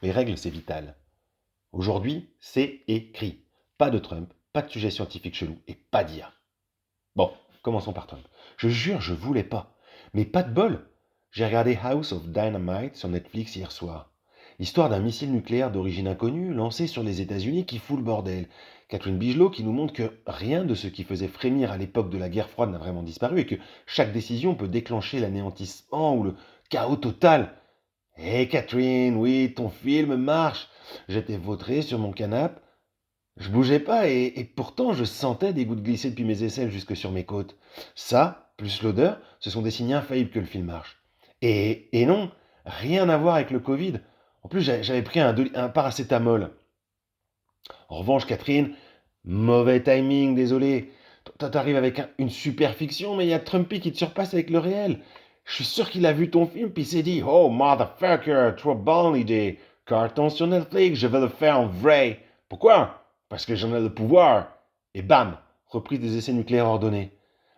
Les règles, c'est vital. Aujourd'hui, c'est écrit. Pas de Trump, pas de sujet scientifique chelou et pas d'IA. Bon, commençons par Trump. Je jure, je voulais pas. Mais pas de bol. J'ai regardé House of Dynamite sur Netflix hier soir. Histoire d'un missile nucléaire d'origine inconnue lancé sur les États-Unis qui fout le bordel. Catherine Bigelow qui nous montre que rien de ce qui faisait frémir à l'époque de la guerre froide n'a vraiment disparu et que chaque décision peut déclencher l'anéantissement ou le chaos total. Hé Catherine, oui, ton film marche. J'étais vautré sur mon canapé. Je bougeais pas et pourtant je sentais des gouttes glisser depuis mes aisselles jusque sur mes côtes. Ça, plus l'odeur, ce sont des signes infaillibles que le film marche. Et non, rien à voir avec le Covid. En plus, j'avais pris un paracétamol. En revanche, Catherine, mauvais timing, désolé. Toi, t'arrives avec une super fiction, mais il y a Trumpy qui te surpasse avec le réel. Je suis sûr qu'il a vu ton film, puis il s'est dit: Oh, motherfucker, trop bonne idée. Carton sur Netflix, je vais le faire en vrai. Pourquoi? Parce que j'en ai le pouvoir. Et bam, reprise des essais nucléaires ordonnés.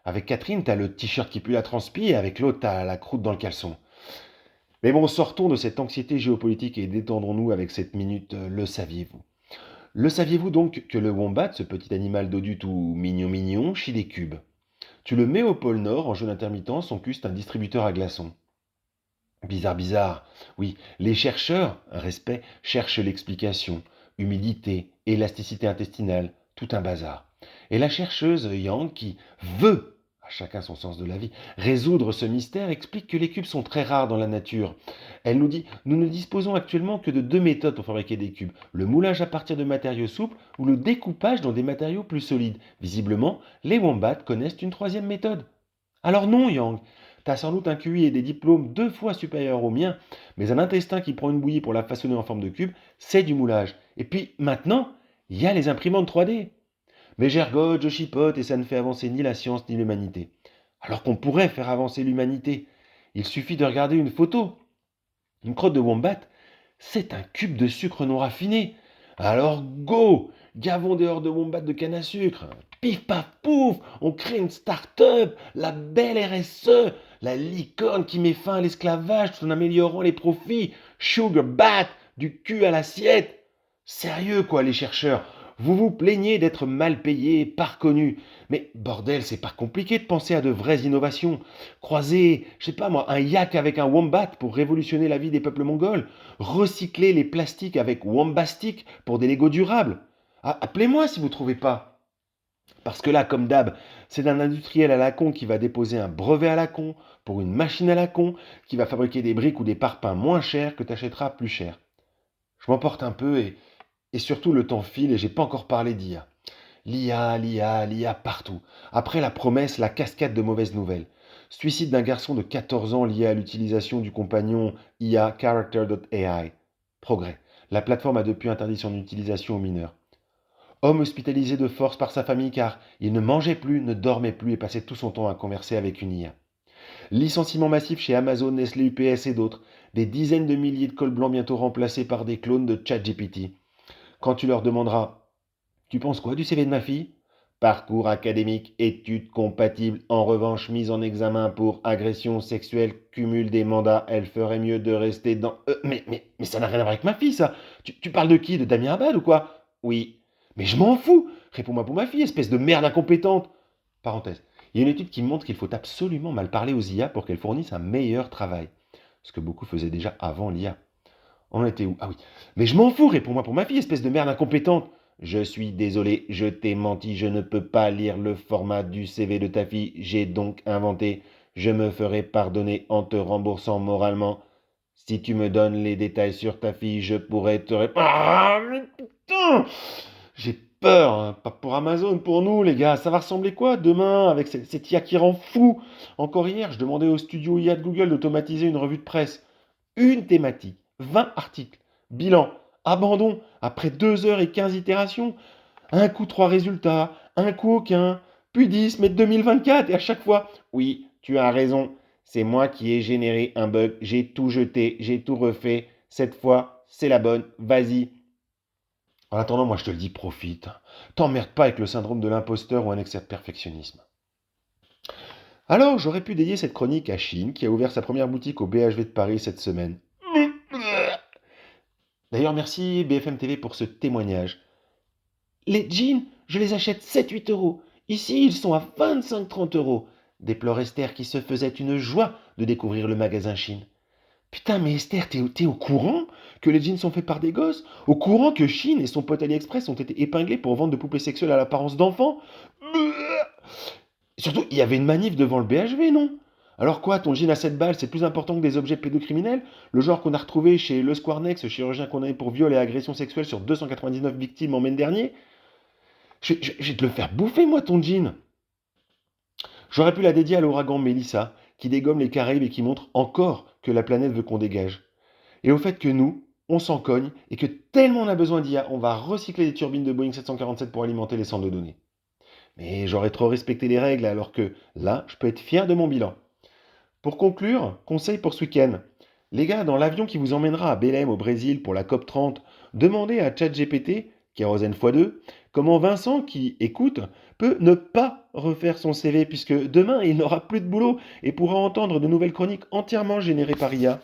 Avec Catherine, t'as le t-shirt qui pue la transpi, et avec l'autre, t'as la croûte dans le caleçon. Mais bon, sortons de cette anxiété géopolitique et détendons-nous avec cette minute, le saviez-vous? Le saviez-vous donc que le wombat, ce petit animal dodu tout mignon mignon, chie des cubes? Tu le mets au pôle Nord en jeûne intermittent, son cul c'est un distributeur à glaçons. Bizarre, bizarre. Oui, les chercheurs, respect, cherchent l'explication. Humidité, élasticité intestinale, tout un bazar. Et la chercheuse Yang, qui veut, à chacun son sens de la vie, résoudre ce mystère, explique que les cubes sont très rares dans la nature. Elle nous dit: nous ne disposons actuellement que de deux méthodes pour fabriquer des cubes, le moulage à partir de matériaux souples ou le découpage dans des matériaux plus solides. Visiblement, les wombats connaissent une troisième méthode. Alors non, Yang, t'as sans doute un QI et des diplômes deux fois supérieurs aux miens, mais un intestin qui prend une bouillie pour la façonner en forme de cube, c'est du moulage. Et puis maintenant, il y a les imprimantes 3D. Mais j'ergote, je chipote et ça ne fait avancer ni la science ni l'humanité. Alors qu'on pourrait faire avancer l'humanité. Il suffit de regarder une photo. Une crotte de wombat, c'est un cube de sucre non raffiné. Alors go, gavons dehors de wombat de canne à sucre. Pif paf pouf, on crée une start-up, la belle RSE, la licorne qui met fin à l'esclavage tout en améliorant les profits. Sugar bat, du cul à l'assiette. Sérieux quoi les chercheurs, vous vous plaignez d'être mal payés, pas reconnus. Mais bordel, c'est pas compliqué de penser à de vraies innovations. Croiser, je sais pas moi, un yak avec un wombat pour révolutionner la vie des peuples mongols. Recycler les plastiques avec Wombastic pour des Legos durables. Ah, appelez-moi si vous trouvez pas. Parce que là, comme d'hab, c'est un industriel à la con qui va déposer un brevet à la con pour une machine à la con qui va fabriquer des briques ou des parpaings moins chers que t'achèteras plus cher. Je m'emporte un peu et surtout le temps file et j'ai pas encore parlé d'IA. L'IA partout. Après la promesse, la cascade de mauvaises nouvelles. Suicide d'un garçon de 14 ans lié à l'utilisation du compagnon IA Character.ai. Progrès. La plateforme a depuis interdit son utilisation aux mineurs. Homme hospitalisé de force par sa famille car il ne mangeait plus, ne dormait plus et passait tout son temps à converser avec une IA. Licenciement massif chez Amazon, Nestlé, UPS et d'autres. Des dizaines de milliers de cols blancs bientôt remplacés par des clones de ChatGPT. Quand tu leur demanderas: tu penses quoi du CV de ma fille? Parcours académique, études compatibles, en revanche mise en examen pour agression sexuelle, cumul des mandats, elle ferait mieux de rester dans... mais ça n'a rien à voir avec ma fille, ça. Tu parles de qui? De Damien Abad ou quoi? Oui. Mais je m'en fous. Réponds-moi pour ma fille, espèce de merde incompétente. Parenthèse. Il y a une étude qui montre qu'il faut absolument mal parler aux IA pour qu'elles fournissent un meilleur travail. Ce que beaucoup faisaient déjà avant l'IA. On en était où? Ah oui. Mais je m'en fous, réponds-moi pour ma fille, espèce de merde incompétente. Je suis désolé, je t'ai menti, je ne peux pas lire le format du CV de ta fille, j'ai donc inventé. Je me ferai pardonner en te remboursant moralement. Si tu me donnes les détails sur ta fille, je pourrais te répondre. Ah, mais putain! J'ai peur, hein. Pas pour Amazon, pour nous, les gars. Ça va ressembler quoi demain avec cette IA qui rend fou? Encore hier, je demandais au studio IA de Google d'automatiser une revue de presse. Une thématique, 20 articles, bilan, abandon après 2 heures et 15 itérations, un coup 3 résultats, un coup aucun, puis 10, mais 2024, et à chaque fois, oui, tu as raison, c'est moi qui ai généré un bug, j'ai tout jeté, j'ai tout refait, cette fois, c'est la bonne, vas-y. En attendant, moi je te le dis, profite. T'emmerdes pas avec le syndrome de l'imposteur ou un excès de perfectionnisme. Alors, j'aurais pu dédier cette chronique à Chine, qui a ouvert sa première boutique au BHV de Paris cette semaine. D'ailleurs, merci BFM TV pour ce témoignage. Les jeans, je les achète 7-8 euros. Ici, ils sont à 25-30 euros. Déplore Esther qui se faisait une joie de découvrir le magasin Chine. Putain, mais Esther, t'es au courant que les jeans sont faits par des gosses? Au courant que Chine et son pote AliExpress ont été épinglés pour vente de poupées sexuelles à l'apparence d'enfants? Surtout, il y avait une manif devant le BHV, non? Alors quoi, ton jean à 7 balles, c'est plus important que des objets pédocriminels? Le genre qu'on a retrouvé chez Le Squarnex, chirurgien condamné pour viol et agression sexuelle sur 299 victimes en mai dernier? Je vais te le faire bouffer, moi, ton jean. J'aurais pu la dédier à l'ouragan Mélissa, qui dégomme les Caraïbes et qui montre encore que la planète veut qu'on dégage. Et au fait que nous, on s'en cogne et que tellement on a besoin d'IA, on va recycler les turbines de Boeing 747 pour alimenter les centres de données. Mais j'aurais trop respecté les règles alors que là, je peux être fier de mon bilan. Pour conclure, conseil pour ce week-end. Les gars, dans l'avion qui vous emmènera à Belém au Brésil pour la COP 30, demandez à ChatGPT, kérosène x2, comment Vincent, qui écoute, peut ne pas refaire son CV puisque demain il n'aura plus de boulot et pourra entendre de nouvelles chroniques entièrement générées par IA.